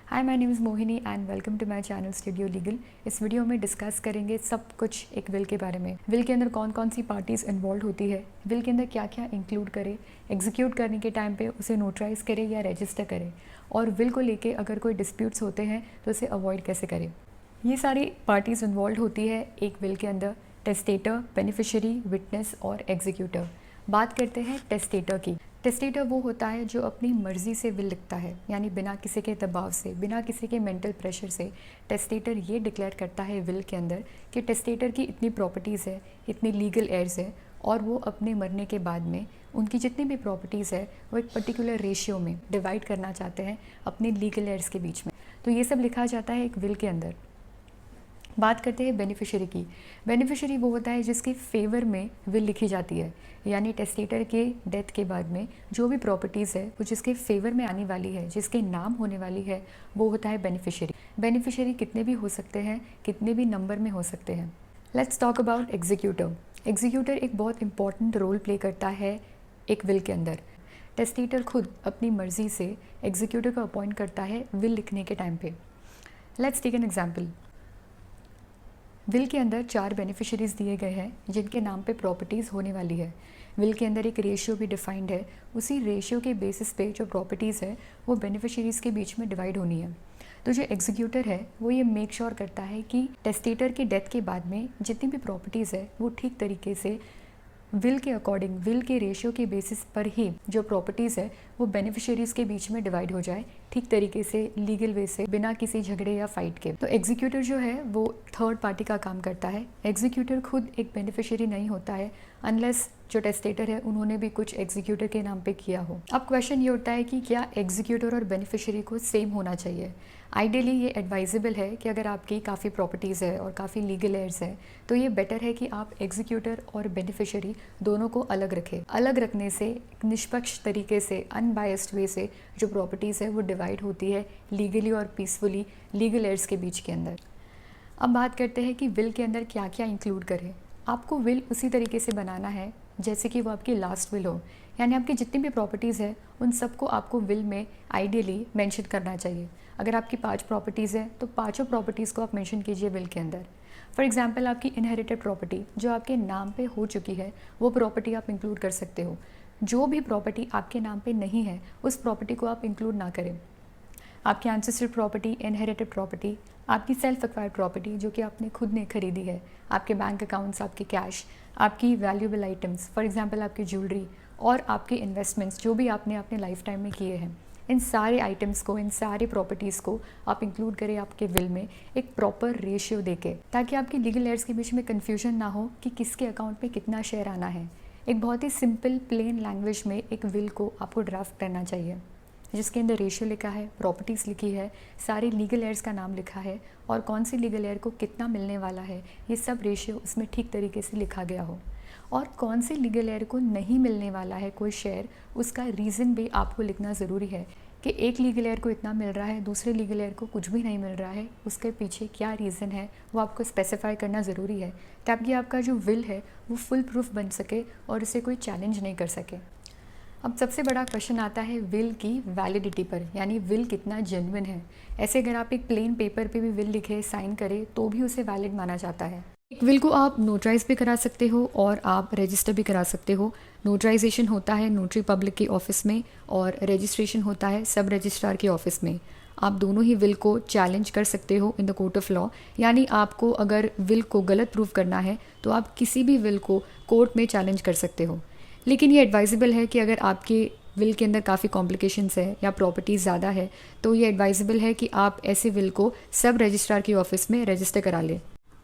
Hi, my name is Mohini and welcome to my channel Studio Legal. इस video में discuss करेंगे सब कुछ एक विल के बारे में। विल के अंदर कौन कौन सी पार्टीज़ इन्वॉल्व होती है, विल के अंदर क्या क्या इंक्लूड करे, एग्जीक्यूट करने के टाइम पे उसे नोटराइज करे या रजिस्टर करे, और विल को लेके अगर कोई डिस्प्यूट्स होते हैं तो उसे अवॉइड कैसे करें। ये सारी पार्टीज़ इन्वॉल्व होती है एक विल के अंदर: टेस्टेटर, बेनिफिशियरी, विटनेस और एग्जीक्यूटर। बात करते हैं टेस्टेटर की। टेस्टेटर वो होता है जो अपनी मर्ज़ी से विल लिखता है, यानी बिना किसी के दबाव से, बिना किसी के मेंटल प्रेशर से टेस्टेटर ये डिक्लेयर करता है विल के अंदर कि टेस्टेटर की इतनी प्रॉपर्टीज़ है, इतनी लीगल एयर्स है, और वो अपने मरने के बाद में उनकी जितनी भी प्रॉपर्टीज़ है वो एक पर्टिकुलर रेशियो में डिवाइड करना चाहते हैं अपने लीगल एयर्स के बीच में। तो ये सब लिखा जाता है एक विल के अंदर। बात करते हैं बेनिफिशियरी की। बेनिफिशियरी वो होता है जिसके फेवर में विल लिखी जाती है, यानी टेस्टेटर के डेथ के बाद में जो भी प्रॉपर्टीज़ है वो जिसके फेवर में आने वाली है, जिसके नाम होने वाली है, वो होता है बेनिफिशियरी। बेनिफिशियरी कितने भी हो सकते हैं, कितने भी नंबर में हो सकते हैं। Let's talk about executor. Executor एक बहुत इंपॉर्टेंट रोल प्ले करता है एक विल के अंदर। टेस्टेटर खुद अपनी मर्ज़ी से एग्जीक्यूटर को अपॉइंट करता है विल लिखने के टाइम पे। Let's take an example. Will के अंदर 4 बेनिफिशरीज़ दिए गए हैं जिनके नाम पे प्रॉपर्टीज़ होने वाली है। विल के अंदर एक रेशियो भी डिफाइंड है, उसी रेशियो के बेसिस पे जो प्रॉपर्टीज़ है वो बेनिफिशरीज़ के बीच में डिवाइड होनी है। तो जो एग्जीक्यूटर है वो ये मेक श्योर करता है कि टेस्टेटर की डेथ के बाद में जितनी भी प्रॉपर्टीज़ है वो ठीक तरीके से विल के अकॉर्डिंग, विल के रेशियो के बेसिस पर ही जो प्रॉपर्टीज़ है वो बेनिफिशियरीज़ के बीच में डिवाइड हो जाए, ठीक तरीके से, लीगल वे से, बिना किसी झगड़े या फाइट के। तो एग्जीक्यूटर जो है वो थर्ड पार्टी का काम करता है। एग्जीक्यूटर खुद एक बेनिफिशियरी नहीं होता है अनलेस जो टेस्टेटर है उन्होंने भी कुछ एग्जीक्यूटर के नाम पे किया हो। अब क्वेश्चन ये उठता है कि क्या एग्जीक्यूटर और बेनिफिशियरी को सेम होना चाहिए। आइडियली ये एडवाइजेबल है कि अगर आपकी काफ़ी प्रॉपर्टीज़ है और काफ़ी लीगल एयर्स है तो ये बेटर है कि आप एग्जीक्यूटर और बेनिफिशियरी दोनों को अलग रखें। अलग रखने से एक निष्पक्ष तरीके से, अनबायस्ड वे से जो प्रॉपर्टीज़ है वो डिवाइड होती है लीगली और पीसफुली लीगल एयर्स के बीच के अंदर। अब बात करते हैं कि विल के अंदर क्या क्या इंक्लूड करें। आपको विल उसी तरीके से बनाना है जैसे कि वो आपकी लास्ट विल हो, यानी आपकी जितनी भी प्रॉपर्टीज़ है उन सबको आपको विल में आइडियली मेंशन करना चाहिए। अगर आपकी 5 प्रॉपर्टीज़ है तो पाँचों प्रॉपर्टीज़ को आप मेंशन कीजिए विल के अंदर। फॉर एग्जांपल, आपकी इनहेरिटेड प्रॉपर्टी जो आपके नाम पे हो चुकी है वो प्रॉपर्टी आप इंक्लूड कर सकते हो। जो भी प्रॉपर्टी आपके नाम पे नहीं है उस प्रॉपर्टी को आप इंक्लूड ना करें। आपकी एंसेस्टर प्रॉपर्टी, इनहेरिटेड प्रॉपर्टी, आपकी सेल्फ एक्वायर्ड प्रॉपर्टी जो कि आपने खुद ने खरीदी है, आपके बैंक अकाउंट्स, आपके कैश, आपकी वैल्यूएबल आइटम्स, फॉर एग्जांपल आपकी ज्वेलरी, और आपके इन्वेस्टमेंट्स जो भी आपने अपने लाइफ टाइम में किए हैं, इन सारे आइटम्स को, इन सारी प्रॉपर्टीज़ को आप इंक्लूड करें आपके विल में एक प्रॉपर रेशियो देके, ताकि आपकी लीगल एयर्स के बीच में कन्फ्यूजन ना हो कि किसके अकाउंट में कितना शेयर आना है। एक बहुत ही सिंपल प्लेन लैंग्वेज में एक विल को आपको ड्राफ्ट करना चाहिए जिसके अंदर रेशियो लिखा है, प्रॉपर्टीज़ लिखी है, सारे लीगल एयर्स का नाम लिखा है, और कौन सी लीगल एयर को कितना मिलने वाला है ये सब रेशियो उसमें ठीक तरीके से लिखा गया हो, और कौन से लीगल एयर को नहीं मिलने वाला है कोई शेयर, उसका रीज़न भी आपको लिखना ज़रूरी है कि एक लीगल एयर को इतना मिल रहा है, दूसरे लीगल एयर को कुछ भी नहीं मिल रहा है, उसके पीछे क्या रीज़न है वो आपको स्पेसिफाई करना ज़रूरी है, ताकि आपका जो विल है वो फुल प्रूफ बन सके और उसे कोई चैलेंज नहीं कर सके। अब सबसे बड़ा क्वेश्चन आता है विल की वैलिडिटी पर, यानी विल कितना जेन्युइन है। ऐसे अगर आप एक प्लेन पेपर पे भी विल लिखे, साइन करें, तो भी उसे वैलिड माना जाता है। एक विल को आप नोटराइज भी करा सकते हो और आप रजिस्टर भी करा सकते हो। नोटराइजेशन होता है नोटरी पब्लिक के ऑफिस में और रजिस्ट्रेशन होता है सब रजिस्ट्रार के ऑफिस में। आप दोनों ही विल को चैलेंज कर सकते हो in the court of law, यानी आपको अगर विल को गलत प्रूव करना है तो आप किसी भी विल को कोर्ट में चैलेंज कर सकते हो। लेकिन ये एडवाइजेबल है कि अगर आपके विल के अंदर काफ़ी कॉम्प्लिकेशंस है या प्रॉपर्टीज़ ज़्यादा है तो ये एडवाइजेबल है कि आप ऐसे विल को सब रजिस्ट्रार के ऑफिस में रजिस्टर करा लें।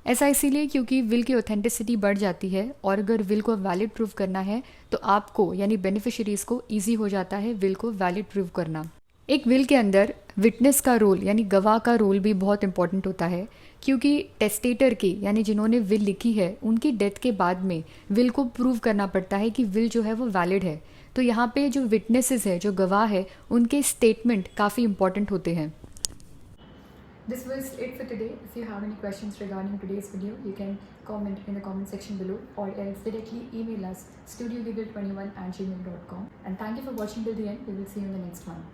ऐसा इसीलिए क्योंकि विल की ऑथेंटिसिटी बढ़ जाती है, और अगर विल को वैलिड प्रूव करना है तो आपको, यानी बेनिफिशरीज़ को, ईजी हो जाता है विल को वैलिड प्रूव करना। एक विल के अंदर विटनेस का रोल, यानी गवाह का रोल भी बहुत इंपॉर्टेंट होता है, क्योंकि टेस्टेटर की, यानी जिन्होंने विल लिखी है, उनकी डेथ के बाद में विल को प्रूव करना पड़ता है कि विल जो है वो वैलिड है। तो यहाँ पे जो विटनेसेस है, जो गवाह है, उनके स्टेटमेंट काफ़ी इंपॉर्टेंट होते हैं। This was it for today. If you have any questions regarding today's video, you can comment in the comment section below, or else directly email us studiolegal21@gmail.com. And thank you for watching till the end. We will see you in the next one.